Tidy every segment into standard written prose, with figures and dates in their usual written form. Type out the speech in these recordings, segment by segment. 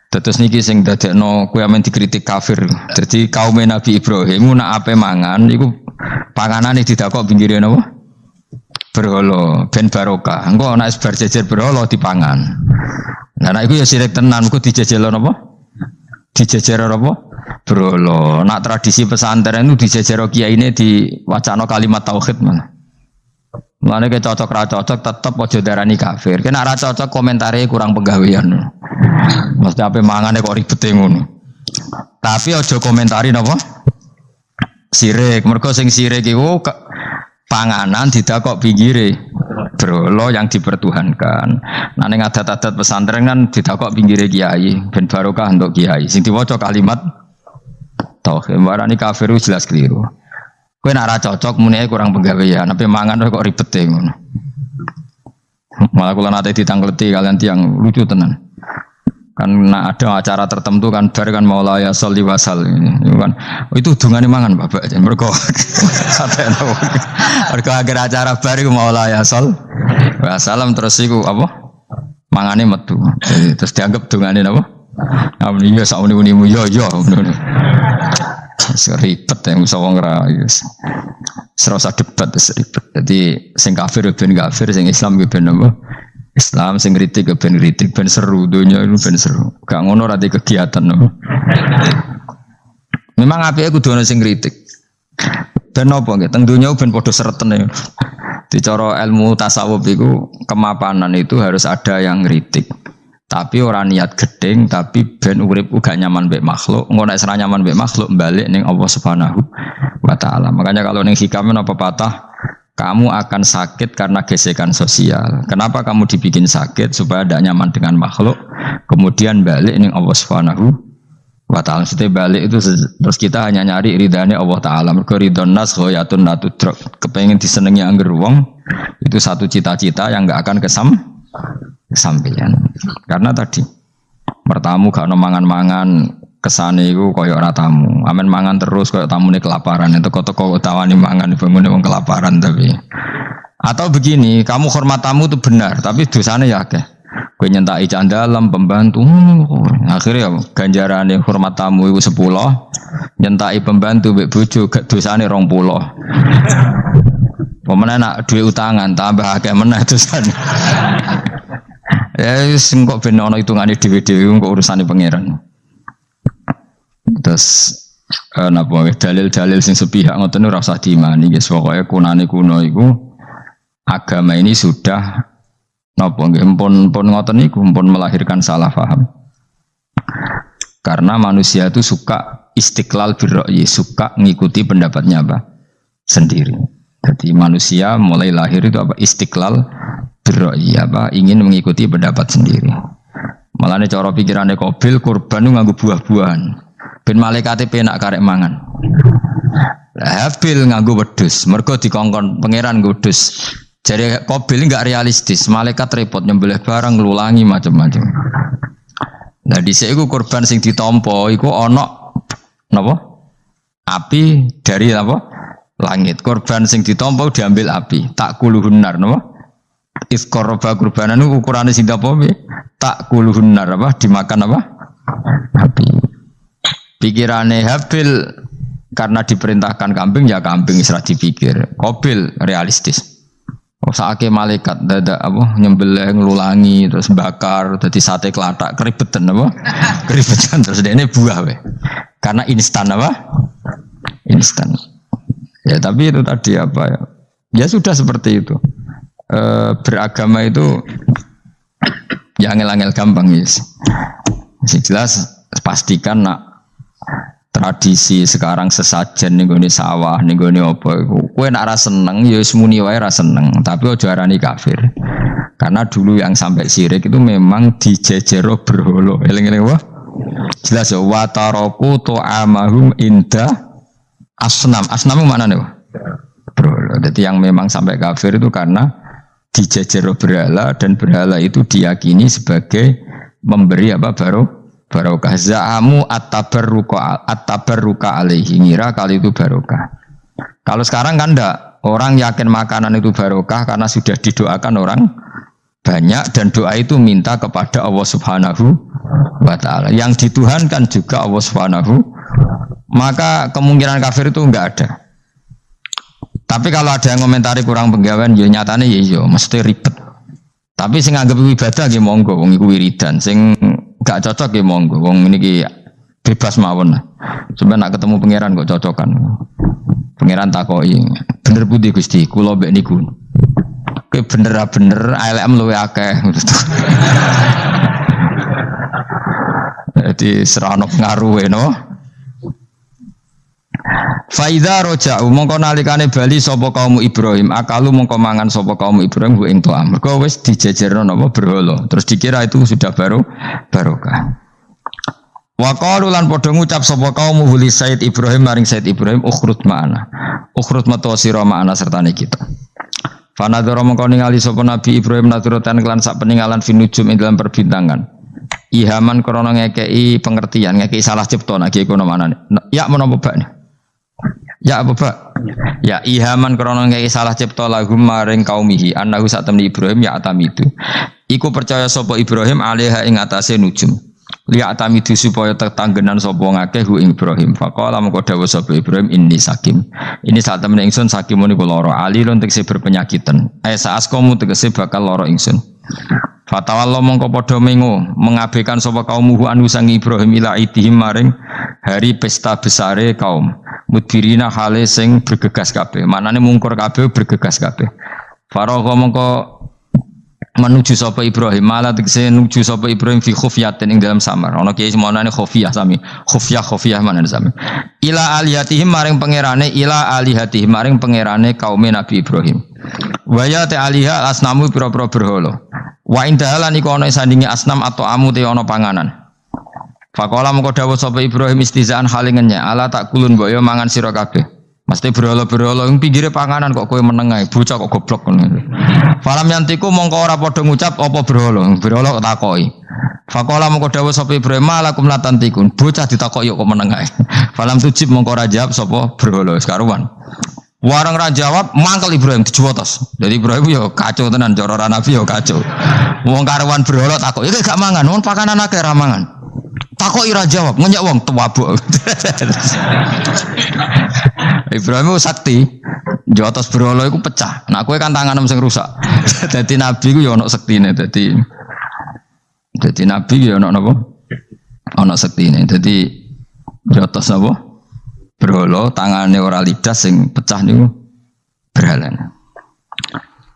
Terus niki sing dadekno kowe amen dikritik kafir. Jadi kaum Nabi Ibrahim nak ape mangan iku panganane didakok pinggire napa? Berhala ben barokah. Engko nek bar jejer berhala dipangan. Lah nek iku ya sirik tenan engko dijejelo napa? Dijejer apa? Berhala. Nak tradisi pesantren itu dijejer kiyaine diwacana kalimat tauhid mana. Mulane ke cocok ra cocok tetep aja darani kafir. Kena ra cocok komentare kurang penggawean. Mesti ape mangane kok ribete ngono. Tapi aja komentari napa? Sirik. Mergo sing sirik iku panganan didakok pinggire berhala yang dipertuhankan. Nah ning adat-adat pesantren kan didakok pinggire kiai ben barokah untuk kiai. Sing diwaca kalimat tauhid. Warani kafir jelas keliru. Kowe nek ora cocok muni kurang penggawean, tapi mangan kok ribete ngono. Malah kula nate ditangkleti kalian tiang lucu tenan. Kan ada acara tertentu kan bar kan maulaya sholli wasal kan itu dungane mangan Bapak mergo mergo agar acara bar iku maulaya shol wasalam terus iku apa mangane metu terus dianggap dungane napa amun iya sak uni-unimu yo ngono ribet yang usah wong ra serasa debat ribet jadi sing kafir ben kafir sing Islam ben apa Islam sing kritik ben seru dunia itu ben seru. Gak ngono ra di kegiatan no. Memang apike kudu ana sing kritik. Ben apa nggih teng dunia ben padha seretene. Di cara ilmu tasawuf iku kemapanan itu harus ada yang kritik. Tapi ora niat gedeng tapi ben urip uga nyaman mbek makhluk. Ngono nek ora nyaman mbek makhluk balik ning Allah Subhanahu wa taala. Makanya kalau ning hikam apa patah kamu akan sakit karena gesekan sosial. Kenapa kamu dibikin sakit? Supaya tidak nyaman dengan makhluk. Kemudian balik ini Allah Subhanahu wa ta'ala. Setelah balik itu terus kita hanya nyari ridhanya Allah Ta'ala. Mereka ridhon nas khoyatun natudrok. Kepengen disenengi angger wong. Itu satu cita-cita yang gak akan kesampaian. Karena tadi pertamu gak ada mangan-mangan. Kesane iku koyo ora tamu. Amen mangan terus koyo tamune kelaparan. Teko-teko utawani mangan bangune wong kelaparan tapi. Atau begini, kamu hormat tamu itu benar, tapi dosane ya akeh. Kowe nyentaki candalem pembantu. Akhirnya ganjarane hormat tamu iku 10, nyentaki pembantu mbek bojo dosane 20. Pemene nak duwe utangan tambah akeh meneh dosane. Ya sing kok ben ana hitungane dhewe-dhewe kok urusane pangeran. Terus napa dalil-dalil sing sepihak ngoten ora usah diimani guys pokoke kunane kuno iku agama ini sudah napa nggih pun ngoten niku pun melahirkan salah paham. Karena manusia itu suka istiqlal birra'yi, suka ngikuti pendapatnya apa? Sendiri. Jadi manusia mulai lahir itu apa? Istiqlal birra'yi apa? Ingin mengikuti pendapat sendiri. Malane cara pikirane Qabil kurban nganggo buah-buahan. Ben malaikate penak karek mangan. Habil nganggo wedhus, mergo dikongkon pangeran wedhus. Jare Qabil enggak realistis, malaikat repot nyembelih barang nglulangi macam-macam. Nah dhisik iku kurban sing ditampa iku ana napa? Api dari apa? Langit. Kurban sing ditampa diambil api. Tak kuluhunnar napa? Isqaraba kurbanan ukurane sing apa? Tak kuluhunnar apa? Dimakan apa? Api. Pikirannya Habil karena diperintahkan kambing ya kambing isra dipikir. Qabil realistis. Saake malaikat dadak apa nyembelih nglulangi terus bakar dadi sate klathak keribetan apa? Keribetan terus dene buah we. Karena instan apa? Instan. Ya tapi itu tadi apa ya? Ya sudah seperti itu. Beragama itu ya angel-angel gampang guys. Masih jelas pastikan nak tradisi sekarang sesajen ning gone sawah ning gone apa iku kowe nek ora seneng ya wis muni wae ora seneng tapi aja arani kafir karena dulu yang sampai syirik itu memang dijejero berhala eling-eling wae jelas ya wa taraku tu'amahum inda asnam mana nih berhala jadi yang memang sampai kafir itu karena dijejero berhala dan berhala itu diyakini sebagai memberi apa barokah za'amu at-tabarruka alaihi ngira kali itu barokah. Kalau sekarang kan enggak, orang yakin makanan itu barokah karena sudah didoakan orang banyak dan doa itu minta kepada Allah Subhanahu wa taala. Yang dituhankan juga Allah Subhanahu, maka kemungkinan kafir itu enggak ada. Tapi kalau ada yang komentari kurang penggawean, ya nyatane ya iya, mesti ribet. Tapi sing anggap ibadah nggih monggo, wong iku wiridan. Sing gak cocok nggih monggo, wong niki bebas mawon. Sampeyan nak ketemu pangeran kok cocokan. Pangeran takoki, bener pundi Gusti? Kula mbek niku. Kowe bener-bener ALM luwe akeh. Jadi serana pengaruhe no. Faidha roja'u mongko nalikane bali sapa kaum Ibrahim, akalu mongko mangan sapa kaum Ibrahim ku ing to'am. Mergo wis dijejerno napa berhala. Terus dikira itu sudah barokah. Wa qalu lan padha ngucap sapa kaum huli Said Ibrahim maring Said Ibrahim ukhrut ma'ana. Ukhrut metu sira ma'ana sertane kita. Fanadzara mongko ningali sapa Nabi Ibrahim naduratan kelan sak peninggalan finujum ing dalam perbintangan. Ihaman krana ngekeki pengertian, ngekeki salah cipta nek kono manane. Ya menapa bak? Ya apa bak? Ya ihaman krana ngekeki salah cipta lahum maring kaumihi annahu satamni Ibrahim ya atamidu. Iku percaya sapa Ibrahim alaiha ing atase nujum. Liya atamidu supaya tetanggenan sapa ngakeh hu ing Ibrahim. Faqala mengko dawuh sapa Ibrahim inni sakim. Ini saat temen ingsun sakimun iku lara alilun tegese berpenyakitan. Saas kamu tegese bakal lara ingsun. Fatawallah mongko padha mengo mengabaikan sapa kaumuhu anu sang Ibrahim ila idihim maring hari pesta besare kaum. Mudbirina hale sing bergegas kabeh. Manane mungkur kabeh bergegas kabeh. Faragha mongko menuju sapa Ibrahim malah tegese nuju sapa Ibrahim fi khufyatin ing dalam samar. Ana kiye semonane khufiyah sami. Khufyah manane sami. Ila alihatihim maring pangerane kaum Nabi Ibrahim. Wa ya ta'aliha asnamu pira-pira berhala. Wa indahalan iku ana sandinge asnam atau amu te ana panganan. Faqala mengko dawuh sapa Ibrahim istizaan halingennya ala tak kulun mbok yo mangan sira kabeh. Mesti berhala-berhala ing pinggire panganan kok kowe meneng ae bocah kok goblok ngono. Falam yantiku mongko ora padha ngucap apa berhala kok takoki. Faqala mengko dawuh sapa Ibrahim malakum latantikun bocah ditakoki kok meneng ae. Falam tujib mongko ora jawab sapa berhala sekaruan. Warang ra jawab mangkel Ibrahim dijuwotos. Jadi Ibrahim yo kacau tenan cara Nabi yo kacau. Wong karuan berhala takok, "Iki gak mangan, wong pakanan akeh ra mangan." Takoki ra jawab, ngenyek wong tuwabuk. Ibrahim sakti, juwotos berhala iku pecah. Nah kowe kan tanganem sing rusak. Dadi Nabi ku yo ana sektine dadi Nabi yo ana napa? Ana sektine. Dadi juwotos napa? Berhala tangane ora lidas sing pecah niku berhalan.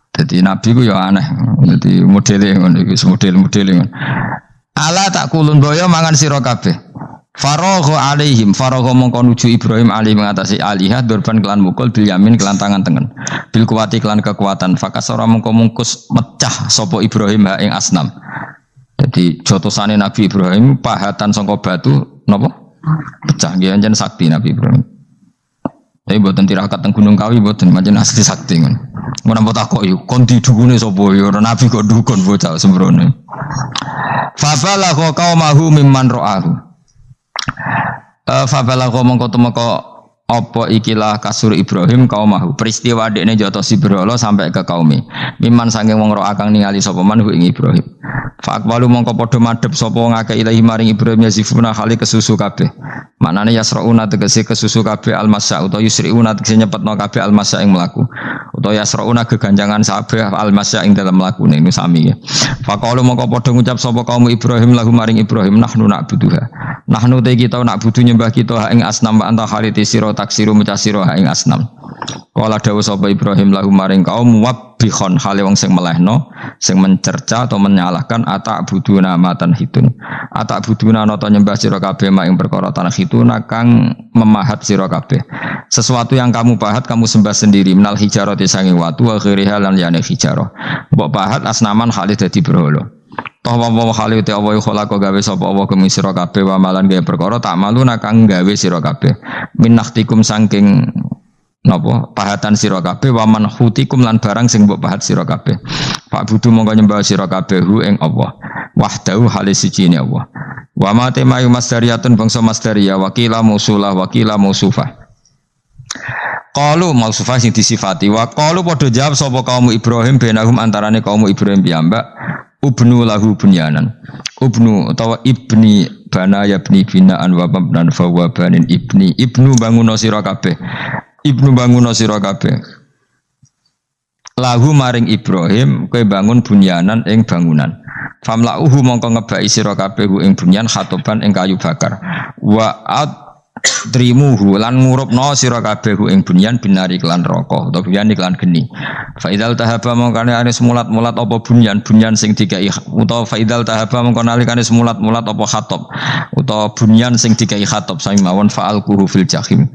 Dadi Nabi ku ya aneh. Dadi modele ngono iki model-modele ngono. Ala tak kulun boyo mangan sira kabeh. Faragha alaihim faragha mongko nuju Ibrahim ali mengatasi alihah durban kelan mukul bil yamin kelan tangan tengen. Bil kuwati kelan kekuatan fakasara mongko mungkus mecah sapa Ibrahim ha ing asnam. Dadi jotosane Nabi Ibrahim pahatan saka batu napa? Pecah nggih anjen sakti Nabi Ibrahim. Tapi mboten tirakat teng Gunung Kawi mboten pancen asli sakti ngono. Ngono apa takok yo kon didukune sapa yo Nabi kok dukun bocah sembrono. Fabalagha qaumahu mimman ra'ahu. Fabalagha mongko temeka apa ikilah kasur Ibrahim qaumahu. Peristiwa dekne jotosi berhala sampai ke kaumi. Mimman saking wong ro akang ningali sapa man ing Ibrahim. Faqwalu mongko padha madhep sapa wong akeh ilahi maring Ibrahim yazifuna khali kesusu kabeh. Manane yasrauna tegese kesusu kabeh almasa utawa yusriuna tegese nyepetno kabeh almasa ing mlaku. Utawa yasrauna geganjangan kabeh almasa ing dalam mlakune niku sami ya. Faqalu mongko padha ngucap sapa kaum Ibrahim lahu maring Ibrahim nahnu na'buduha. Nahnu te kita nak butuh nyembah kita ing asnam anta khaliti sira taksiru mecasira ing asnam. Kala dawuh sapa Ibrahim lahu maring kaum wabbihon hale wong sing melehno sing mencerca atau menyalahkan atak buduna matan hitun. Atak buduna nata nyembah sira kabeh mak ing perkara tanah hitun kang memahat sira kabeh. Sesuatu yang kamu pahat kamu sembah sendiri minal hijarati sange watu wa ghairiha lan liyane hijarah. Mbok pahat asnaman hale dadi berhala. Toh wa khali te Allah kholaqo gawe sapa Allah kemi sira kabeh wa malan gawe perkara tak malu kang gawe sira kabeh. Min nakhtikum saking napa pahatan sira kabeh wa man hutikum lan barang sing mbok pahat sira kabeh. Pak budu mongko nyembah sira kabeh hu ing Allah. Wahdahu halis sijine Allah. Wa ma temayu masdariyatun bangsa masdariyah wakila musulah wakila musufah. Qalu mausufah sing disifati wa qalu padha jawab sapa kaum Ibrahim benahum antarane kaum Ibrahim piyambak ubnu lahu bunyanan. Ubnu utawa ibni bana ya ibni binaan wa mabnan fa wa banin ibnu banguno sira kabeh. Ibnu banguno sira kabeh. Lahu maring Ibrahim kowe bangun bunyanan ing bangunan. Famlauhu mongko ngebaki sira kabeh ing bunyan khatoban ing kayu bakar. Wa trimuhu lan ngurupno sira kabeh ing bunyan binari kelan roko utawa bunyan iklan geni. Fa idzal tahaba mongkane anes mulat-mulat apa bunyan sing dikai utawa fa idzal tahaba mongko nalikane mulat-mulat apa khatab utawa bunyan sing dikai khatab sami mawon fa'alquhu fil jahim.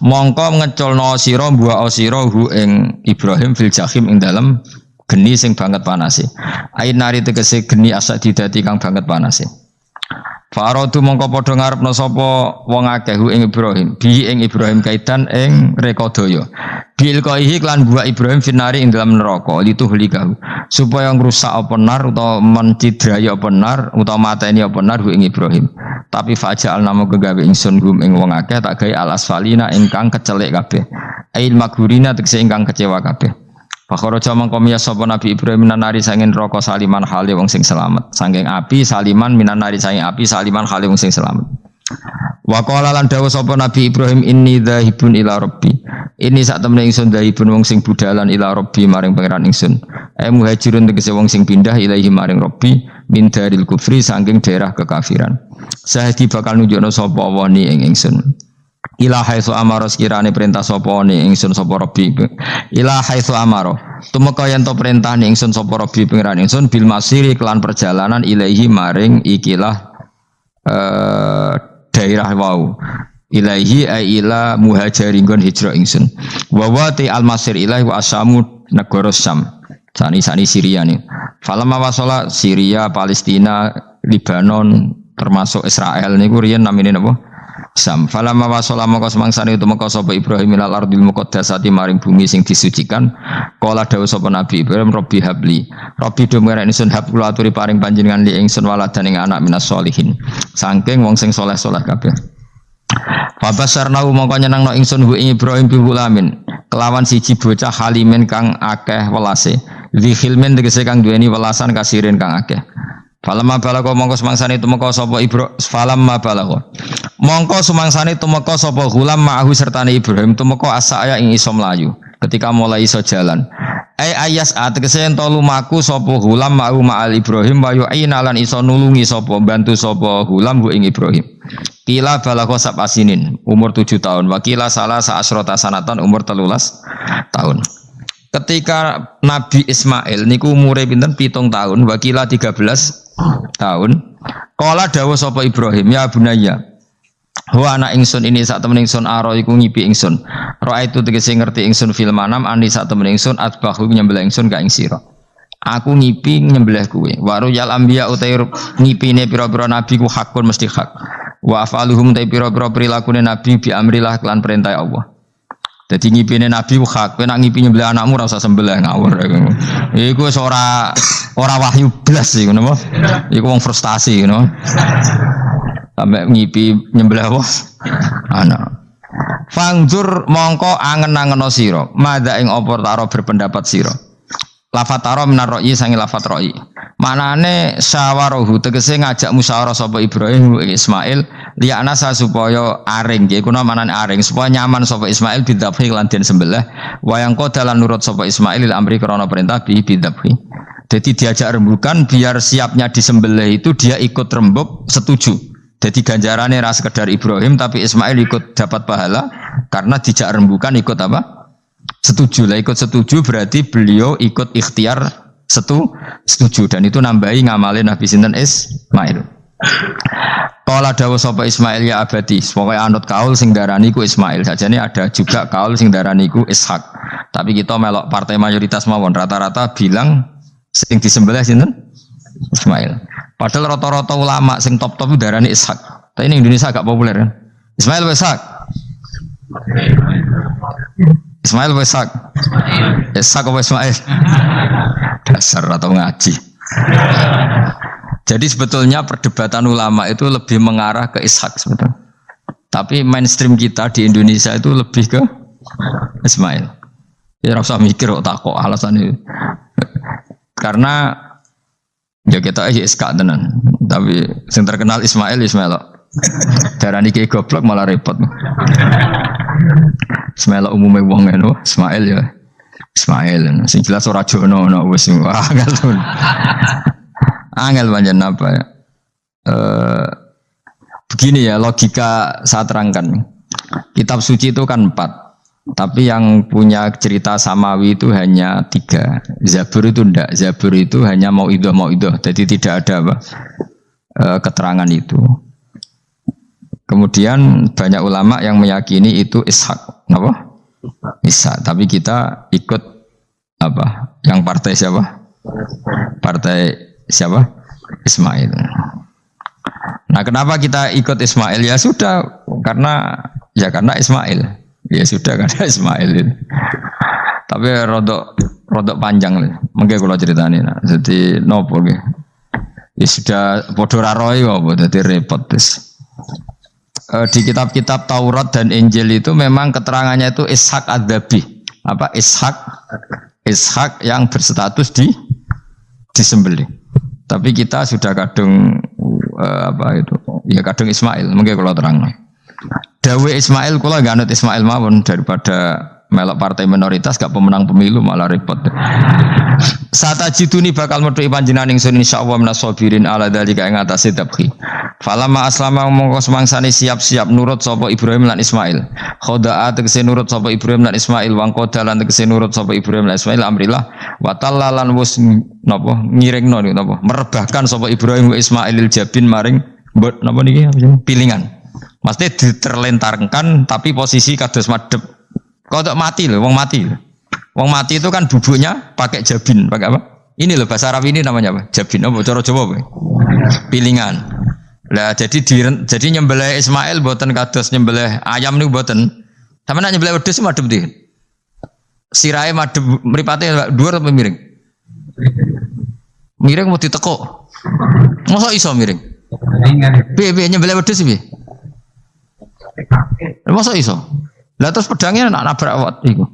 Mongko ngeculno sira mbuak sira hu ing Ibrahim fil jahim ing dalem geni sing banget panase. Ain nari tegese geni asak didati kang banget panase. Faradu mongko padha ngarepno sapa wong akeh ing Ibrahim bi ing Ibrahim kaitan ing rekodaya bil kaihi lan buak Ibrahim finari ing dalam neraka lituhlikahu supaya ngrusak apa nar utawa mencidrai apa nar utawa mateni apa nar ing Ibrahim tapi fajal namo kegawe ingsun gum ing wong akeh tak gawe al asfalina ingkang kecelek kabeh ail magurina tegese ingkang kecewa kabeh. Pakharaja mangko miyas sapa Nabi Ibrahim minanari sanging neraka saliman hale wong sing selamat. Sanging api saliman minanari sanging api saliman hale wong sing selamat. Wa qala lan dawuh sapa Nabi Ibrahim inni dzahibun ila rabbi. Ini sak temene ingsun dzahibun wong sing budalan ila rabbi maring pangeran ingsun. Muhajirun tegese wong sing pindah ilahi maring rabbi min daril kufri sanging daerah kekafiran. Sahidi bakal nunjukno sapa wani ing ingsun. Ila haitsu amara sekirane perintah sapa ne ingsun sapa rabbi ila haitsu amara tumeka yen to perintah ingsun sapa rabbi pangeran ingsun bil masiri kelan perjalanan ilahi maring ikilah daerah wau ilahi ai ila muhajirin hijrah ingsun wa wati al masir ilahi wa asamu negara Syam sani Syria nih falamma wasala Syria Palestina Libanon termasuk Israel niku riyen namine napa Sam falamma wasala maka semangsane utawa sapa Ibrahim ilal ardil muqaddasati maring bumi sing disucikan kala dawuh sapa Nabi Ibrahim Rabbi habli Rabbi do merek ingsun hab kula aturi paring panjenengan li ingsun waladan ing anak minas solihin saking wong sing saleh-saleh kabeh Fabasarnahu mongko nyenengno ingsun hu ing Ibrahim bi gulamin kelawan siji bocah halimin kang akeh welase dzi khilmin tegese kang duweni welasan kasirin kang akeh falamma balagha mongko semangsane tumeka sapa falamma balagha mongko sumangsane tumeka sapa gulam ma'ahu sertane Ibrahim tumeka asaya ing iso mlayu ketika mulai iso jalan ayas ategese ento lumaku sapa gulam ma'ahu ma'al Ibrahim wa yu'ina lan iso nulungi sapa bantu sapa gulam ing Ibrahim kila balagha sabasinin umur 7 tahun wakila salah sa'asrota sanatan umur 13 tahun. Ketika Nabi Ismail niku umure pinten 7 tahun wakila 13 tahun kala dawuh sapa Ibrahim ya bunayya wa ana ingsun ini sak temen ingsun aro iku ngipi ingsun roa itu tegese ngerti ingsun fil manam ani sak temen ingsun atbahu nyembelih ingsun ka ing sira aku ngipi nyembelih kuwe waru yal anbiya utai ngipine pira-pira nabi ku hakun mesti hak wa afaluhum ta pira-pira prilakune nabi bi amrillah lan perintah Allah. Jadi ngipine nabi ku hak kowe nak ngipi nyembelih anakmu ora usah sembelih ngawur iku wis ora wahyu blas iku napa iku wong frustasi ngono sampai ngipi nyembelih apa anak fangdur mongko angen-angeno sira madha ing apa taro berpendapat sira lafat taro minar ra'yi sange lafat ra'yi manane syawaruhu tegese ngajak musyawarah sapa Ibrahim Ismail li'anasa supaya aring nggih kuna manane aring supaya nyaman sapa Ismail bidzabhi lan den sembelih wayang kodalan nurut sapa Ismail il amri krana perintah bidzabhi jadi diajak rembukan biar siapnya disembelih itu dia ikut rembuk setuju. Jadi ganjarannya ras sekedar Ibrahim tapi Ismail ikut dapat pahala karena dijak rembukan ikut apa? Setuju lah ikut setuju berarti beliau ikut ikhtiar setuju dan itu nambahi ngamalin Nabi sinten Ismail. Kala dawuh sapa Ismail ya abadi pokoke anut kaul sing darani ku Ismail sajane ada juga kaul sing darani ku Ishak tapi kita melok partai mayoritas mawon rata-rata bilang sing disembelih sinten Ismail. Padahal rata-rata ulama sing top-top darani Ishak. Tapi ini Indonesia agak populer kan. Ismail Ishak. Ismail Ishak. Ishak apa Ismail? Dasar atau ngaji. Jadi sebetulnya perdebatan ulama itu lebih mengarah ke Ishak sebetulnya. Tapi mainstream kita di Indonesia itu lebih ke Ismail. Ya ora usah mikir kok takok alasan itu. Karena Ya kita Ishak tenan. Tapi sing terkenal Ismail. Darani ki goblok malah repot. Ismail umumnya wong ngono, Ismail ya. Ismail. Sing jelas ora jono wis angel. Angel pancen apa ya? Begini ya logika saya terangkan. Kitab suci itu kan 4. Tapi yang punya cerita samawi itu hanya 3. Zabur itu ndak. Zabur itu hanya mauidhah. Jadi tidak ada apa keterangan itu. Kemudian banyak ulama yang meyakini itu Ishak. Apa? Ishak. Tapi kita ikut apa? Yang partai siapa? Partai siapa? Ismail. Nah, kenapa kita ikut Ismail? Ya sudah, karena Ismail. Ya sudah karena Ismail itu. Tapi rodok panjang nih. Mungkin kalau ceritanya. Nah. Jadi nopo gitu. Ya sudah podo raroi apa jadi repot terus. Di kitab-kitab Taurat dan Injil itu memang keterangannya itu Ishak Adzabi. Apa Ishak yang berstatus disembelih. Tapi kita sudah kadung ya kadung Ismail. Mungkin kalau terang. Dawe Ismail kula gak anut Ismail mawon daripada melok partai minoritas gak pemenang pemilu malah repot. Satajiduni bakal metuhi panjenengan ingsun insyaallah minasabirin ala dzalika ing atase tabki. Falamma aslama mongko semangsane siap-siap nurut sapa Ibrahim lan Ismail. Khoda'a tegese nurut sapa Ibrahim lan Ismail wangko dalan tegese nurut sapa Ibrahim lan Ismail amrillah wa tallalan wis napa ngiringno napa merebahkan sapa Ibrahim wa Ismailil jabin maring napa niki pilingan. Maksudnya diterlentarkan tapi posisi kados madhep. Kodok mati loh, wong mati. Wong mati itu kan bubuknya pakai jabin, pakai apa? Ini loh bahasa Arab ini namanya apa? Jabin. Oh, cara Jawa apa? Pilingan. Lah jadi nyembelih Ismail mboten kados nyembelih ayam niku mboten. Sampe nek nyembelih wedhus madhep ndi? Sirahe madhep mripate dhuwur apa miring? Miring mau ditekuk. Mosok iso miring? Piye nyembelih wedhus piye? Masa iso? Lah terus pedangnya nak nabrak awak iku.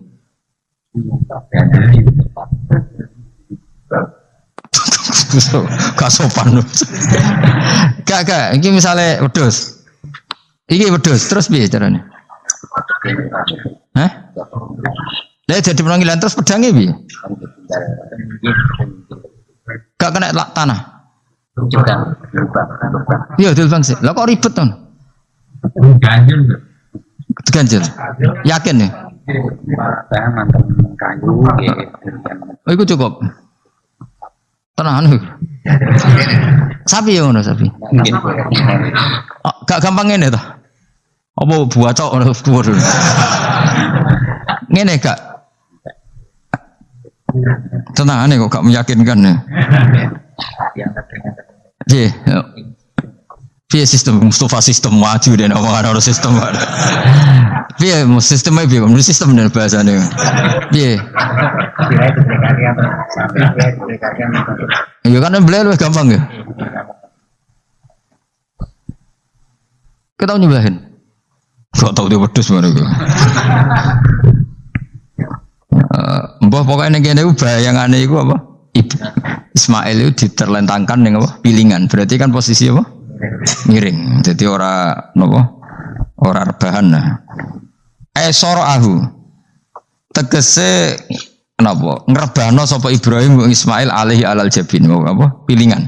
Gak sopan. Gak, iki misale wedhus. Iki wedhus, terus piye carane? Hah? Lah jadi penanggilan terus pedangnya piye? Gak kena tanah. Iya, dilbang sih. Lah kok ribet to? Ganjil. Yakin ya? Saya mantan kayu Oh, itu cukup. Tenan. Sapi ya ngono sapi. Oh, gak gampang ngene to. Apa buacok ngono dhuwur. Ngene gak. Tenangane kok gak meyakinkan ya. Piye? Piye sistem Mustafa sistem maju deh orang sistem. Piye sistemnya piye? Menurut sistem dan bahasanya. Piye? Ya kan beli lebih gampang ya. Kita nyebelahin. Gak tahu dia wedhus mana gue. Mbah pokoknya gini bayangannya itu apa? Ismail itu diterlentangkan dengan apa? Pilingan. Berarti kan posisi apa? Miring. Jadi ora rebahan. Soro'ahu tegese napa ngrebano sapa Ibrahim wa Ismail alaihi alal jabin apa pilingan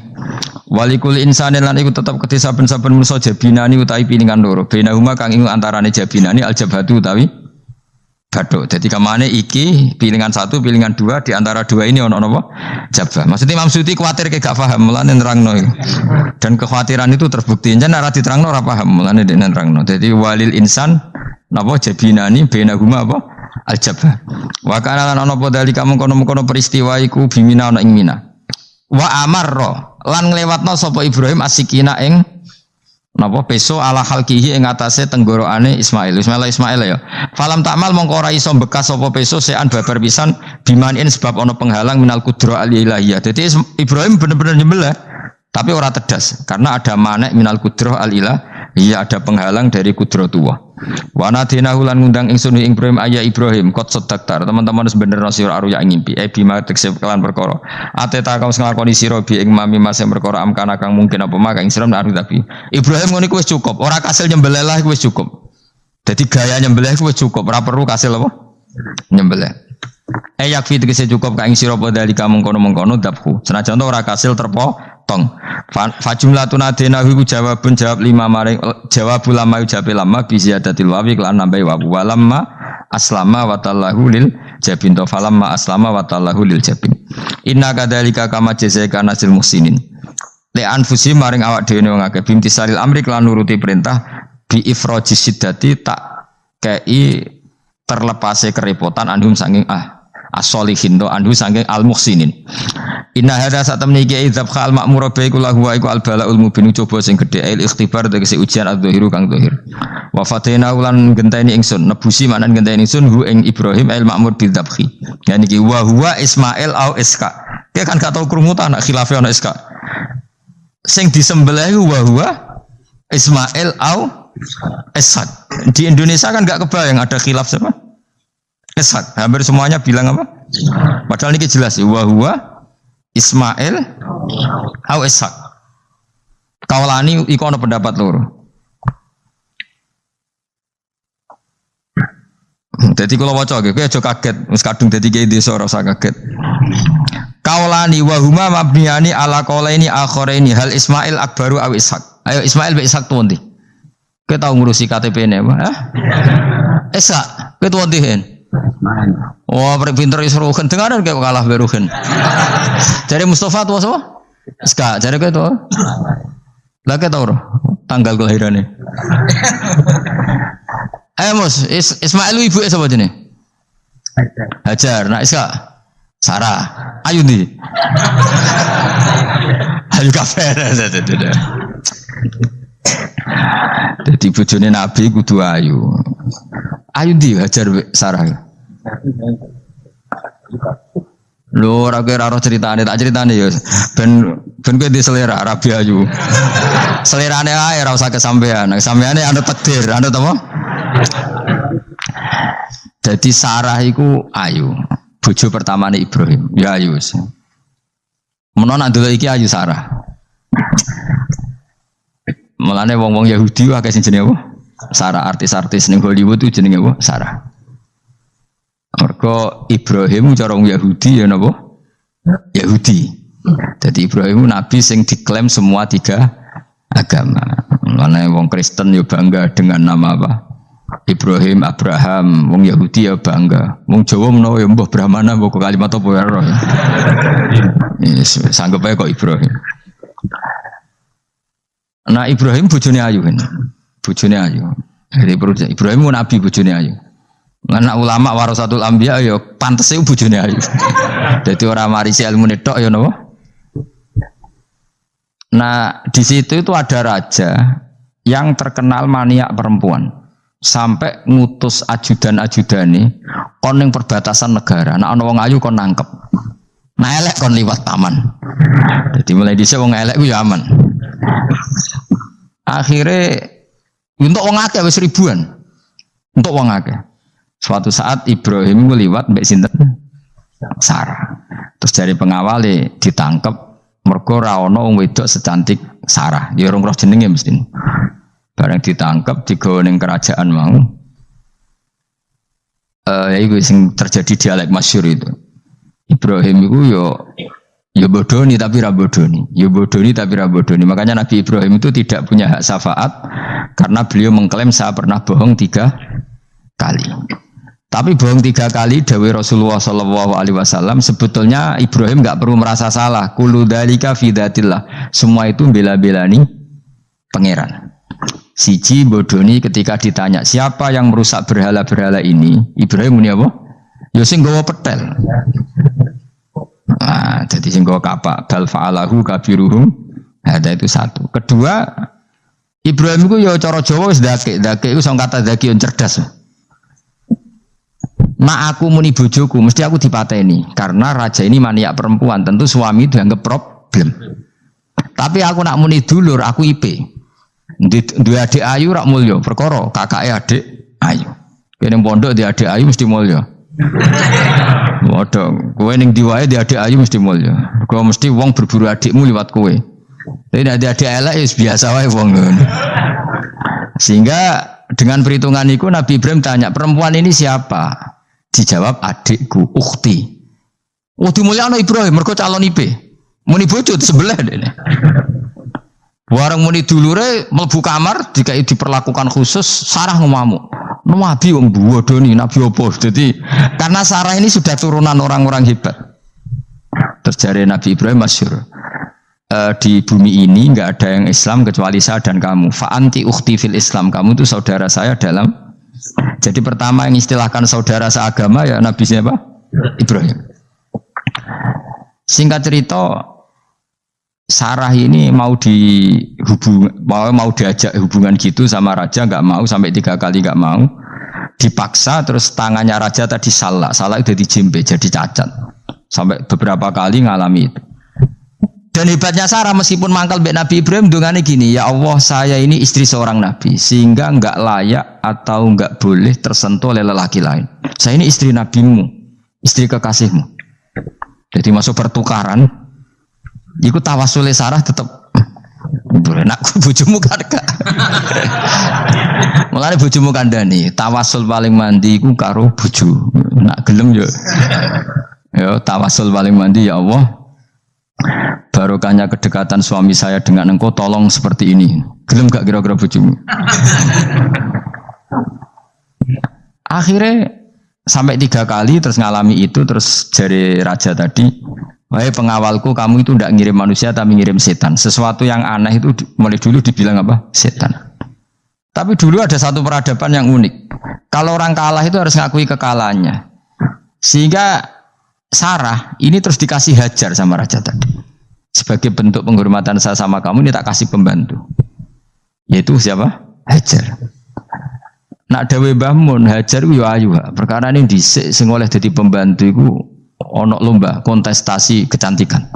walikul insani lan iku tetep kedhe saben-saben manusa jabinani utawi pilingan loro benahuma kang ing antarane jabinani al jabhatu utawi bathuk. Jadi kamane iki pilingan 1 pilingan 2 di antara 2 ini ono napa jabah. Maksudnya Imam Suyuti kuwatir ke gak paham mulane nerangno iki. Dan kekhawatiran itu terbukti jan ora diterangno ora paham mulane dene nerangno. Jadi walil insan napa jabinani benahuma apa al-jabah. Wa kana lan ana apa dalika mengkono-mengkono peristiwa iku bimina ana ing Mina. Wa amarra lan nglewatno sapa Ibrahim asikina ing napa peso ala halkihi ing atase tenggorokane Ismail ya. Falam takmal mongko ora iso bekas sapa peso sean babar pisan bimanin sebab ana penghalang minal kudra al-ilahiyah. Dadi Ibrahim bener-bener nyembelih tapi ora tedas karena ada manek minal kudra al-ilah, iya ada penghalang dari kudratullah. Wa nadina hulan ngundang ingsun ing Ibrahim ayya Ibrahim qad saddaqtar teman-teman sebenarnya sira aruya ing ngimpi bima tekse kelan perkara ateta kau nglakoni sira bi ing mami mas perkara amkana kang mungkin apa mak ing sira aru tapi Ibrahim ngono iku wis cukup ora kasil nyembelih lah iku wis cukup dadi gaya nyembelih iku wis cukup ora perlu kasil apa nyembelih yakfi tegese cukup kang sira padhalika mengkono-mengkono dabhu senajan ora kasil terpotong fa jumlatun adena iku jawab lima maring jawab ulama ucape lama bi ziyadatil wawi lan nambahi wawu walamma aslama wa tallahu lil jabin to falamma aslama wa tallahu lil jabin inna kadzalika kama jazaika nasil muhsinin li anfusi maring awak dhewe wong akeh bimtisalil amri lan nuruti perintah bi ifrajis siddati tak kei terlepase kerepotan andum saking as-solihin to andu saking al-muhsinin. Inna hadza satamni ki idzab khal ma'mur bi iku lahu wa iku al-balaul mubin coba sing gedhe il ikhtibar tegese ujian adzahiru kang zahir. Wa fatina ulan genteni ingsun nebusi manan genteni ingsun hu ing Ibrahim al ma'mur bi dzabhi. Ya niki wa huwa Ismail au Iska. Dia kan gak tau krungu ta anak khilafe ana Iska. Sing disembelih wa huwa Ismail au Ishak. Di Indonesia kan gak kebayang ada khilaf siapa? Ishak. Hampir semuanya bilang apa? Padahal ini jelas wa huwa Ismail au Ishak. Kaulani iku ana pendapat loro. Dadi kula waca kowe aja kaget, wis kadung dadi kiai desa ora usah kaget. Kaulani wa huma mabniyani ala qaulaini akharaini hal Ismail akbaru au Ishak. Ayo Ismail be Ishak tuh ndi? Kowe tau ngurusi KTP-ne apa? Ishak, kowe tuh ndi hen? Oh, pinter iso ruhen dengaran kayak kalah beruhen. Jare Mustafa tuh apa? Iska, jare kowe tuh. Lah kowe tau tanggal kelahirane. Mus, Ismail ibu sapa jenenge? Hajar. Nah, Iska. Sarah. Ayu ndi? Ayu kafir. Dadi bojone Nabi kudu ayu. Ayu ndi Hajar Sarah? Lho ora kira ora ceritane tak ceritane ya ben kowe di selera rabi ayu. Selerane ae ora usah kesampean. Sampeane anu takdir, anu apa? Jadi Sarah iku ayu. Bojo pertamane Ibrahim, ya ayu wis. Menawa nak delok iki ayu Sarah. Mulane wong-wong Yahudi akeh sing jenenge apa? Sarah, artis-artis ning Hollywood itu jenenge apa? Sarah. Mergo Ibrahim cara wong Yahudi ya napa? Yahudi. Jadi Ibrahim nabi sing diklaim semua tiga agama. Mulane wong Kristen ya bangga dengan nama apa? Ibrahim, Abraham, wong Yahudi ya bangga. Wong Jawa menawa ya mbah Brahmana mbah kalimat apa ya ora. Yes, sanggup ae kok Ibrahim. Nah Ibrahim bojone ayu kan. Bojone ayu. Jadi Ibrahim nabi bojone ayu. Anak ulama warasatul anbiya ya pantese bojone ayu. Dadi ora marisi ilmune tok ya napa? Nah, di situ itu ada raja yang terkenal maniak perempuan. Sampai ngutus ajudan-ajudane kon ning perbatasan negara. Nek ana wong ayu kon nangkep. Nah elek kon liwat taman. Jadi mulai dhisik wong elek ku ya aman. Akhirnya untuk wong akeh wis ribuan. Untuk wong akeh. Suatu saat Ibrahim liwat mbek sinten? Sarah. Terus dari pengawale ditangkep mergo ra ana wong wedok secantik Sarah. Ya urung roh jenenge mesti. Barang ditangkap digawa ning kerajaan mau. Ya iku sing terjadi dialek masyhur itu. Ibrahim iku yo bodoni tapi ra bodoni. Yo bodoni tapi ra bodoni. Makanya Nabi Ibrahim itu tidak punya hak syafaat karena beliau mengklaim saya pernah bohong 3 kali. Tapi bohong 3 kali dawuh Rasulullah sallallahu alaihi wasallam sebetulnya Ibrahim enggak perlu merasa salah. Kullu dzalika fi dzatillah. Semua itu bela-belani pangeran. Siji bodoni ketika ditanya siapa yang merusak berhala-berhala ini, Ibrahim muni apa? Ya sing nggawa petel. Nah, jadi sing nggawa kapak bal fa'alahu kabiruhum. Ada itu satu. Kedua, Ibrahim itu ya cara Jawa wis dake iku sing kata daki cerdas. Nek aku muni bojoku mesti aku dipateni karena raja ini maniak perempuan, tentu suami dianggap problem. Tapi aku nak muni dulur, aku IP. Duwe adik ayu rak mulya, perkara kakake adik ayu. Kene pondok di adik ayu mesti mulya. Waduh, kowe ning diwae di adik ayu mesti mulya. Kowe mesti wong berburu adikmu liwat kowe. Tapi nek adik elek wis biasa wae wong ngono. Sehingga dengan perhitungan itu Nabi Ibrahim tanya, perempuan ini siapa? Dijawab adikku, ukhti. Oh dimulyakno Ibrahim mergo calon IP. Muni bojo sebelah dene. Warang muni dulure mlebu kamar dikai diperlakukan khusus, Sarah ngamuk. Nabi wong bodoni, nabi opo. Jadi karena Sarah ini sudah turunan orang-orang hebat. Terjadi Nabi Ibrahim masyhur. Di bumi ini enggak ada yang Islam kecuali saya dan kamu. Fa anti ukhti fil Islam. Kamu itu saudara saya dalam. Jadi pertama yang istilahkan saudara seagama ya Nabi siapa? Ibrahim. Singkat cerita Sarah ini mau diajak hubungan gitu sama raja, nggak mau, sampai 3 kali nggak mau, dipaksa, terus tangannya raja tadi salah itu dijembe jadi cacat, sampai beberapa kali ngalami itu. Dan hebatnya Sarah meskipun mangkal mbek Nabi Ibrahim dongane gini, ya Allah saya ini istri seorang nabi sehingga nggak layak atau nggak boleh tersentuh oleh lelaki lain. Saya ini istri nabimu, istri kekasihmu. Jadi masuk pertukaran. Iku tawasule Sarah tetep nak bojomu kan gak. Mulane bojomu kandhani, tawasul paling mandi iku karo bojo. Nak gelem yo. Yo tawasul paling mandi ya Allah. Barokahnya kedekatan suami saya dengan engkau tolong seperti ini. Gelem gak kira-kira bojomu? Akhirnya sampai 3 kali terus ngalami itu, terus jari raja tadi, wahai pengawalku, kamu itu tidak ngirim manusia tapi ngirim setan. Sesuatu yang aneh itu mulai dulu dibilang apa? Setan. Tapi dulu ada satu peradaban yang unik. Kalau orang kalah itu harus ngakui kekalahannya. Sehingga Sarah ini terus dikasih Hajar sama raja tadi. Sebagai bentuk penghormatan saya sama kamu, ini tak kasih pembantu. Yaitu siapa? Hajar. Nak dawe Mbah Mun, Hajar ku yo ayu. Perkara ini dhisik sing oleh dadi pembantu iku ono lomba kontestasi kecantikan.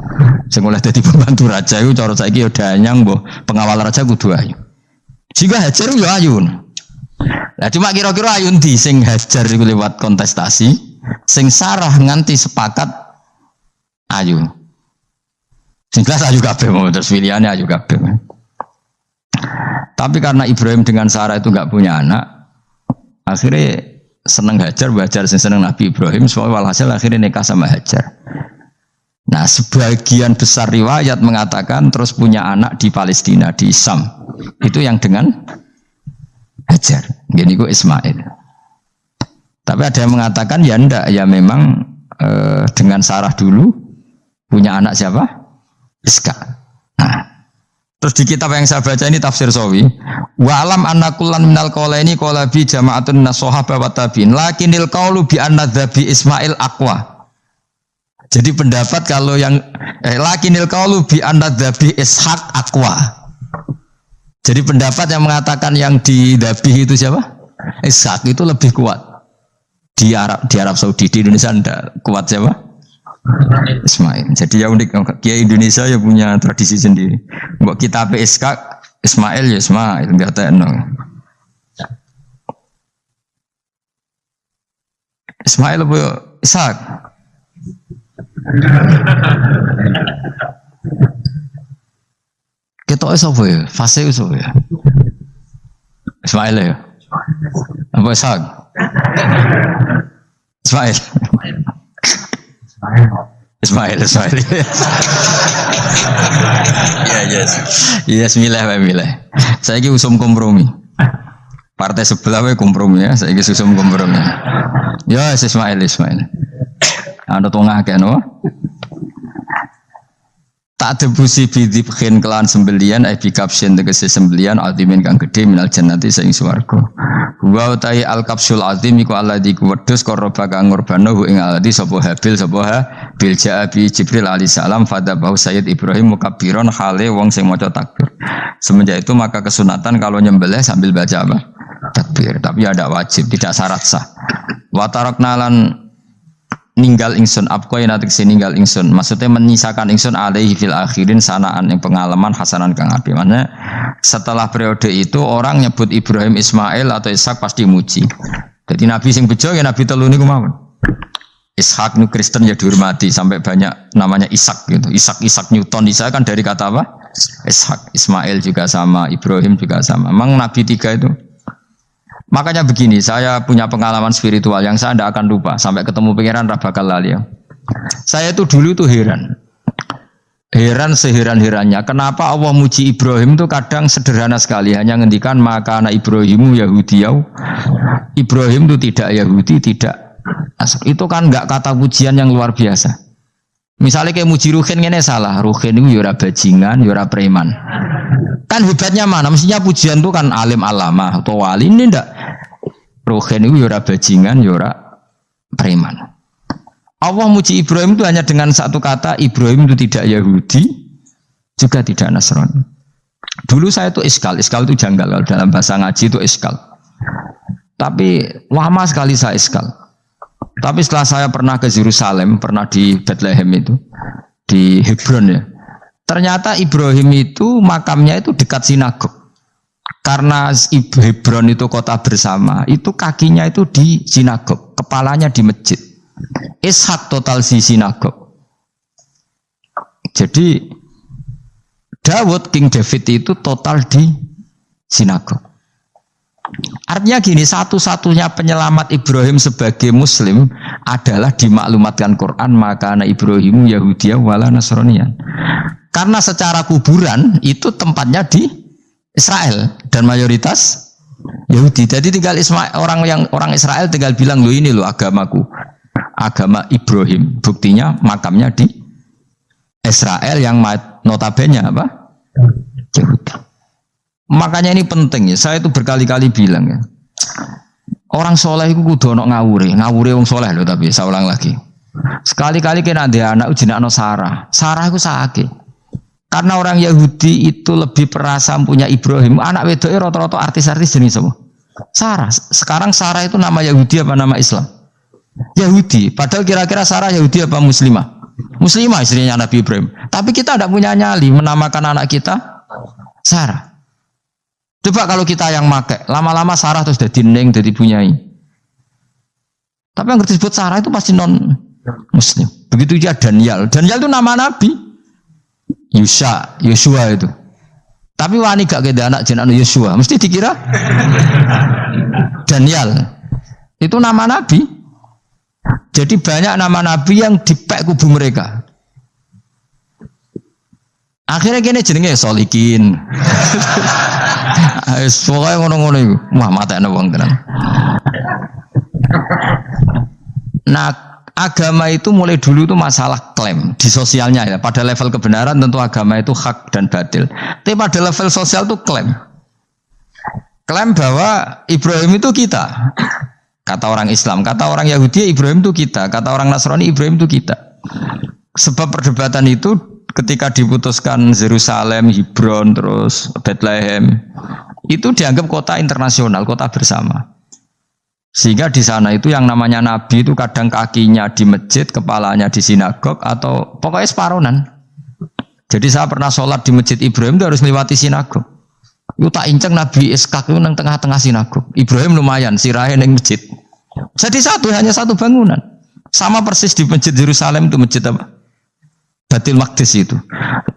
Sing oleh dadi pembantu raja iku cara saiki yo danyang mbah pengawal raja kudu ayu. Jika Hajar yo ayu. Lah cuma kira-kira ayu ndi sing Hajar iku lewat kontestasi, sing Sarah nganti sepakat ayu. Sing jelas ayu kabeh mau terus pilihane ayu kabeh. Tapi karena Ibrahim dengan Sarah itu enggak punya anak, akhirnya seneng Hajar sing seneng Nabi Ibrahim, semua walhasil akhirnya nikah sama Hajar. Nah, sebagian besar riwayat mengatakan terus punya anak di Palestina, di Sam. Itu yang dengan Hajar. Gini ku Ismail. Tapi ada yang mengatakan ya enggak, ya memang dengan Sarah dulu punya anak siapa? Iska. Nah, terus di kitab yang saya baca ini tafsir Sawi, wa alam anna kullan minal qaulaini qala bi jama'atun nasahaba wa tabi'in lakinil qaulu bi anna dzabi Ismail aqwa. Jadi pendapat kalau yang lakinil qaulu bi anna dzabi Ishaq aqwa. Jadi pendapat yang mengatakan yang didabih itu siapa? Ishaq itu lebih kuat. Di Arab Saudi, di Indonesia enggak kuat siapa? Ismail. Jadi ya unik, Kiai Indonesia ya punya tradisi sendiri. Mbok kita Ishaq, Ismail ya Ismail, enggak tahu. Ismail apa Ishaq? Kita apa ya? Fase apa ya? Ismail ya? Apa Ishaq? Ismail. Ismail. Yes, milih. Saya ini usum kompromi. Partai sebelah we kompromi ya. Saya ini usum kompromi. Ya, Ismail. Ada tengah kan, no? Tak debusi bidibkin kelan sembelian, bikapsin tegesi sembelian, altimin kang gede minal jannati saing swarga. Wa utai al kapsul azim iku alladzi kuwedhus korba kang ngorbano ing alladzi sapa Habil jaa bi Jibril alaihi salam fadabahu Sayyid Ibrahim mukabbiron hale wong sing maca takbir. Semenjak itu maka kesunatan kalau nyembelih sambil baca apa? Takbir, tapi ada wajib, tidak syarat sah. Wa tarakna lan ninggal ingsun abqa yen atik ninggal ingsun. Maksudnya menyisakan ingsun alaihi fil akhirin sanaan yang pengalaman hasanan kang apik. Maknanya setelah periode itu orang nyebut Ibrahim, Ismail atau Ishak pasti muji. Jadi nabi sing bejo ya nabi telu niku mawon. Ishak nu Kristen ya dihormati sampai banyak namanya Ishak gitu. Ishak Newton Ishak kan dari kata apa? Ishak. Ismail juga sama, Ibrahim juga sama. Memang nabi tiga itu. Makanya begini, saya punya pengalaman spiritual yang saya tidak akan lupa sampai ketemu pangeran ra bakal lali. Saya itu dulu tuh heran seheran-herannya kenapa Allah muji Ibrahim itu kadang sederhana sekali, hanya ngendikan maka anak Ibrahimu Yahudiyau. Ibrahim itu tidak Yahudi, tidak Nasr. Itu kan enggak kata pujian yang luar biasa. Misalnya kayak muji Ruhin ini salah, Ruhin itu yura bajingan, yura preman. Kan hebatnya mana? Mestinya pujian itu kan alim alama atau wali, ini ndak. Ruhin itu yura bajingan, yura preman. Allah muji Ibrahim itu hanya dengan satu kata, Ibrahim itu tidak Yahudi, juga tidak Nasrani. Dulu saya itu iskal itu janggal, kalau dalam bahasa ngaji itu iskal. Tapi lama sekali saya iskal. Tapi setelah saya pernah ke Yerusalem, pernah di Bethlehem itu, di Hebron ya. Ternyata Ibrahim itu makamnya itu dekat sinagog. Karena Hebron itu kota bersama, itu kakinya itu di sinagog, kepalanya di masjid. Ishak total di sinagog. Jadi King David itu total di sinagog. Artinya gini, satu-satunya penyelamat Ibrahim sebagai Muslim adalah dimaklumatkan Quran maka anak Ibrahimu Yahudiyah wala Nasraniyan. Karena secara kuburan itu tempatnya di Israel dan mayoritas Yahudi. Jadi tinggal orang Israel tinggal bilang lo ini lo agamaku, agama Ibrahim. Buktinya makamnya di Israel yang notabene apa? Yahudi. Makanya ini penting ya. Saya itu berkali-kali bilang ya. Orang soleh itu kudu ono ngawure wong soleh loh, tapi saya ulang lagi. Sekali-kali kena ada anak jenakno Sarah. Sarah itu sakit. Karena orang Yahudi itu lebih perasa punya Ibrahim. Anak wedoknya rata-rata artis-artis jenis apa? Sarah. Sekarang Sarah itu nama Yahudi apa nama Islam? Yahudi. Padahal kira-kira Sarah Yahudi apa Muslimah? Muslimah istrinya Nabi Ibrahim. Tapi kita tidak punya nyali menamakan anak kita Sarah. Coba kalau kita yang make, lama-lama Sarah terus jadi neng, jadi punyai. Tapi yang disebut Sarah itu pasti non Muslim. Begitu juga Daniel. Daniel itu nama Nabi. Yosua itu. Tapi wani gak keda anak jenaka Yosua, mesti dikira Daniel. Itu nama Nabi. Jadi banyak nama Nabi yang dipek kubu mereka. Akhirnya gini jenenge Solikin. Pokoknya ngono-ngono itu. Wah matanya wong tenan. Nah, agama itu mulai dulu itu masalah klaim di sosialnya ya. Pada level kebenaran tentu agama itu hak dan batil. Tapi pada level sosial itu klaim. Klaim bahwa Ibrahim itu kita. Kata orang Islam, kata orang Yahudi Ibrahim itu kita, kata orang Nasrani Ibrahim itu kita. Sebab perdebatan itu ketika diputuskan Yerusalem, Hebron, terus Bethlehem, itu dianggap kota internasional, kota bersama. Sehingga di sana itu yang namanya Nabi itu kadang kakinya di masjid, kepalanya di sinagog, atau pokoknya separuhan. Jadi saya pernah sholat di masjid Ibrahim itu harus melewati sinagog. Itu tak inceng Nabi Ishak itu nang tengah-tengah sinagog. Ibrahim lumayan, sirahe nang masjid. Jadi hanya satu bangunan. Sama persis di masjid Yerusalem itu masjid apa? Baitul Maqdis itu.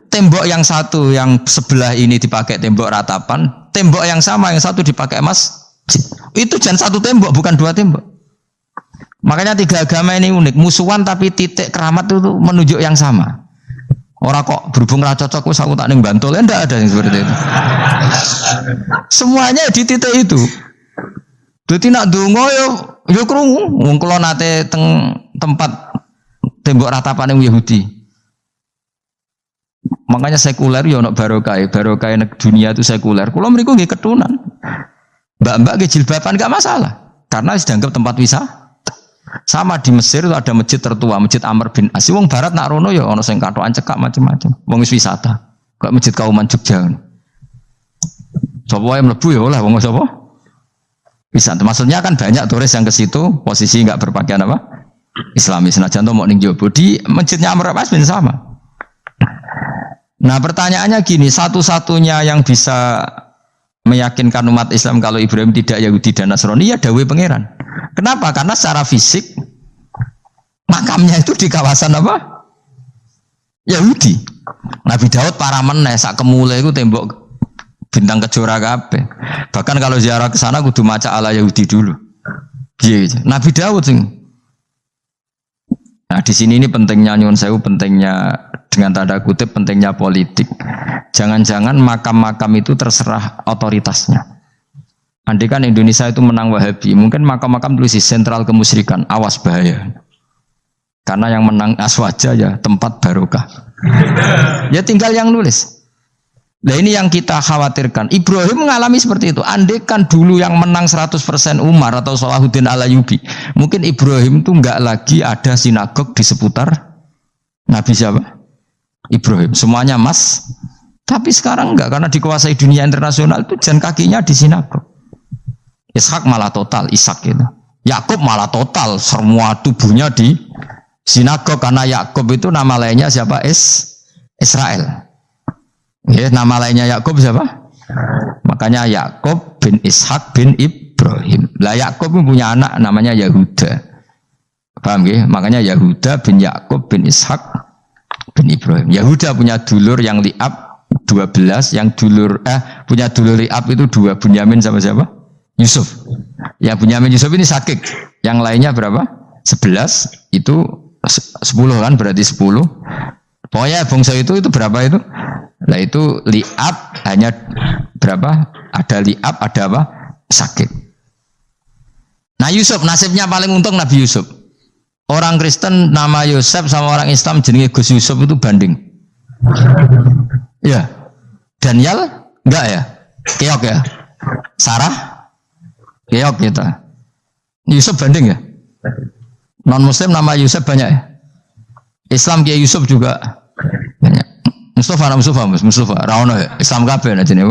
Tembok yang satu yang sebelah ini dipakai tembok ratapan, tembok yang sama yang satu dipakai masjid. Itu jangan satu tembok, bukan dua tembok. Makanya tiga agama ini unik, musuhan tapi titik keramat itu menunjuk yang sama. Orang kok berhubung ra cocok wis aku tak ning Bantul, enggak ada yang seperti itu. Semuanya di titik itu. Dadi nak donga yo krungu, wong kula nate teng tempat tembok ratapan Yahudi. Makanya sekuler ya ono barokah dunia itu sekuler. Kula mriku nggih ketunan. Mbak-mbak nggih jilbaban enggak masalah karena dianggap tempat wisata. Sama di Mesir itu ada masjid tertua, Masjid Amr bin As. Wong barat nak rono ya ono sing katokan cekak macam-macam. Wong wisata. Kayak Masjid Kauman Jogja. Sapa wae mlebu ya oleh wong sapa? Wisata. Maksudnya kan banyak turis yang ke situ posisi enggak berpakaian apa? Islami senajan to mau ning jowo di masjidnya Amr bin sama. Nah pertanyaannya gini, satu-satunya yang bisa meyakinkan umat Islam kalau Ibrahim tidak Yahudi dan Nasrani ya dawuh pangeran. Kenapa? Karena secara fisik makamnya itu di kawasan apa? Yahudi. Nabi Daud para meneh sak kemule iku tembok bintang kejora kabeh. Bahkan kalau ziarah ke sana kudu maca ala Yahudi dulu. Iya, Nabi Daud sing. Nah, di sini ini pentingnya nyuwun sewu, pentingnya dengan tanda kutip pentingnya politik. Jangan-jangan makam-makam itu terserah otoritasnya. Andai kan Indonesia itu menang Wahabi, mungkin makam-makam tulis sentral kemusyrikan, awas bahaya. Karena yang menang Aswaja ya tempat barokah. Ya tinggal yang nulis. Nah ini yang kita khawatirkan. Ibrahim mengalami seperti itu. Andai kan dulu yang menang 100% Umar atau Salahuddin Al-Ayyubi, mungkin Ibrahim itu enggak lagi ada sinagog di seputar Nabi siapa? Ibrahim. Semuanya mas. Tapi sekarang enggak, karena dikuasai dunia internasional itu jalan kakinya di sinagog. Ishak malah total, Ishak itu. Yakub malah total, semua tubuhnya di sinagog, karena Yakub itu nama lainnya siapa? Israel. Ya, nama lainnya Yakub siapa? Makanya Yakub bin Ishak bin Ibrahim. Lah Yakub punya anak namanya Yahuda. Paham ya? Makanya Yahuda bin Yakub bin Ishak bin Ibrahim. Yahuda punya dulur yang li'ab 12, yang punya dulur li'ab itu 2, Bunyamin sama siapa? Yusuf. Ya Bunyamin Yusuf ini sakit. Yang lainnya berapa? 11, itu 10 kan, berarti 10. Pokoknya bangsa itu berapa itu? Lah itu li'ab hanya berapa? Ada li'ab, ada apa? Sakit. Nah Yusuf nasibnya paling untung Nabi Yusuf. Orang Kristen nama Yusuf sama orang Islam jenenge Gus Yusuf itu banding. Ya. Daniel enggak ya? Keok ya? Sarah? Keok kita. Yusuf banding ya? Non Muslim nama Yusuf banyak ya? Islam Kiai Yusuf juga banyak. Mustafa Raono ya? Islam kabeh aja nih,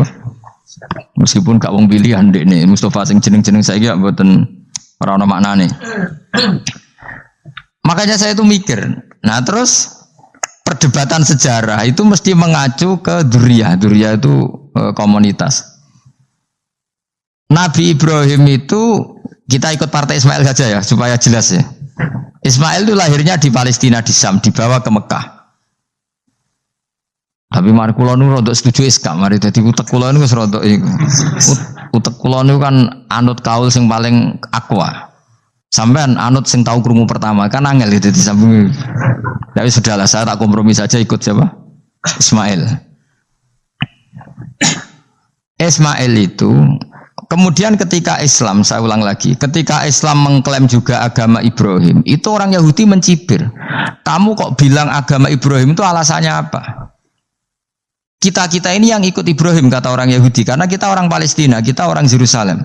meskipun gak wong pilihan dek nih Mustafa sing jeneng-jeneng saya gak buatan Raono maknane. Makanya saya itu mikir, nah terus perdebatan sejarah itu mesti mengacu ke Duriyah itu komunitas. Nabi Ibrahim itu kita ikut partai Ismail saja ya supaya jelas ya. Ismail itu lahirnya di Palestina di Syam, dibawa ke Mekah. Tapi mari kula nu rodok setuju iskak, mari dadi utek kula niku wis rodok iku. Utek kula niku kan anut kaul sing paling akwa. Sampean anut sing tahu krungu pertama kan angel dadi sambung. Tapi sudahlah saya tak kompromi saja ikut siapa? Ismail. Ismail itu kemudian ketika Islam, saya ulang lagi, ketika Islam mengklaim juga agama Ibrahim, itu orang Yahudi mencibir. Kamu kok bilang agama Ibrahim itu alasannya apa? Kita ini yang ikut Ibrahim kata orang Yahudi karena kita orang Palestina, kita orang Yerusalem.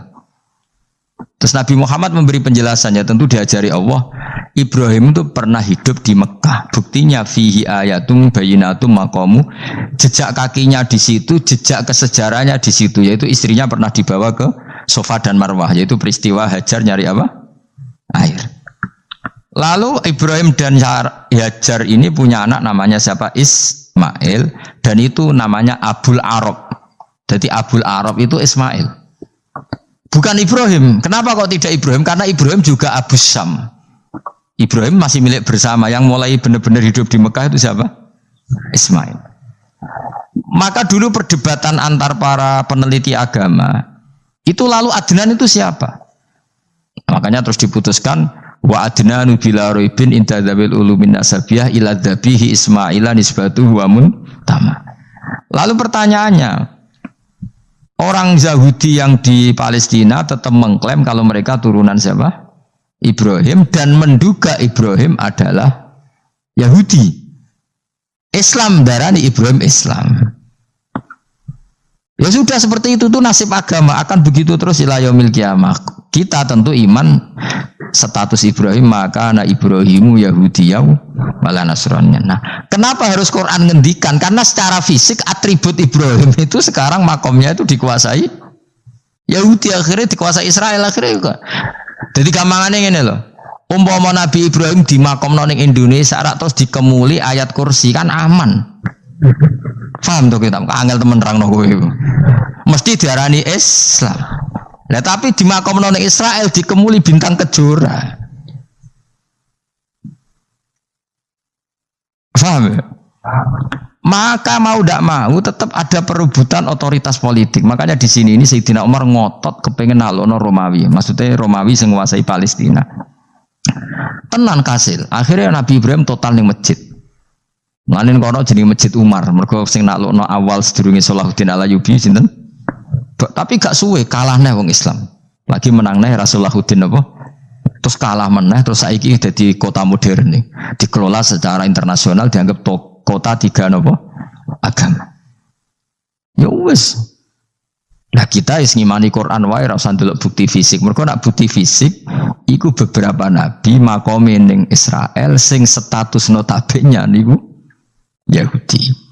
Terus Nabi Muhammad memberi penjelasannya, tentu diajari Allah. Ibrahim itu pernah hidup di Mekah. Buktinya fihi ayatum bayinatum maqamu. Jejak kakinya di situ, jejak kesejarahnya di situ, yaitu istrinya pernah dibawa ke Safa dan Marwah, yaitu peristiwa Hajar nyari apa? Air. Lalu Ibrahim dan Hajar ini punya anak namanya siapa? Ismail, dan itu namanya Abul Arab. Jadi Abul Arab itu Ismail. Bukan Ibrahim. Kenapa kok tidak Ibrahim? Karena Ibrahim juga Abu Syam. Ibrahim masih milik bersama. Yang mulai benar-benar hidup di Mekah itu siapa? Ismail. Maka dulu perdebatan antar para peneliti agama itu lalu Adnan itu siapa? Makanya terus diputuskan wa adnanu bila raibin inda dzabil ulumin nasabiyah ila dzabihi Ismaila nisbatuhu wa muntama. Lalu pertanyaannya, orang Yahudi yang di Palestina tetap mengklaim kalau mereka turunan siapa? Ibrahim, dan menduga Ibrahim adalah Yahudi. Islam darani Ibrahim Islam. Ya sudah seperti itu tuh nasib agama akan begitu terus ila yaumil qiyamah. Kita tentu iman status Ibrahim maka anak Ibrahimu Yahudiyah wala Nasraniyah. Nah, kenapa harus Quran ngendikan? Karena secara fisik atribut Ibrahim itu sekarang makomnya itu dikuasai Yahudi, akhirnya dikuasai Israel akhirnya juga. Jadi gampangannya ini loh. Umpama Nabi Ibrahim dimakomno ning Indonesia rak terus dikemuli ayat kursi kan aman. Paham to kita? Angel temen nerangno kowe. Mesti diarani Islam. Lah tapi dimakomno ning Israel dikemuli bintang kejora. Paham ya? Maka mau tidak mau tetap ada perebutan otoritas politik. Makanya di sini ini Sayyidina Umar ngotot kepengen nalono Romawi. Maksudnya Romawi sing nguasai Palestina. Tenan kasil. Akhirnya Nabi Ibrahim total ning masjid. Lanin kono jenenge Masjid Umar. Mergo sing nalono awal sedurunge Salahuddin Al-Ayyubi sinten? Tapi gak suwe kalah neh wong Islam. Lagi menang neh Rasulullahuddin apa? Terus kalah meneh terus saiki dadi kota modern nih. Dikelola secara internasional dianggap kota tiga nopo agama. Ya wis. Nah kita is ngimani Quran wae ora usah ndelok bukti fisik. Mergo nak bukti fisik iku beberapa nabi makome ning Israel sing status notabene niku Yahudi.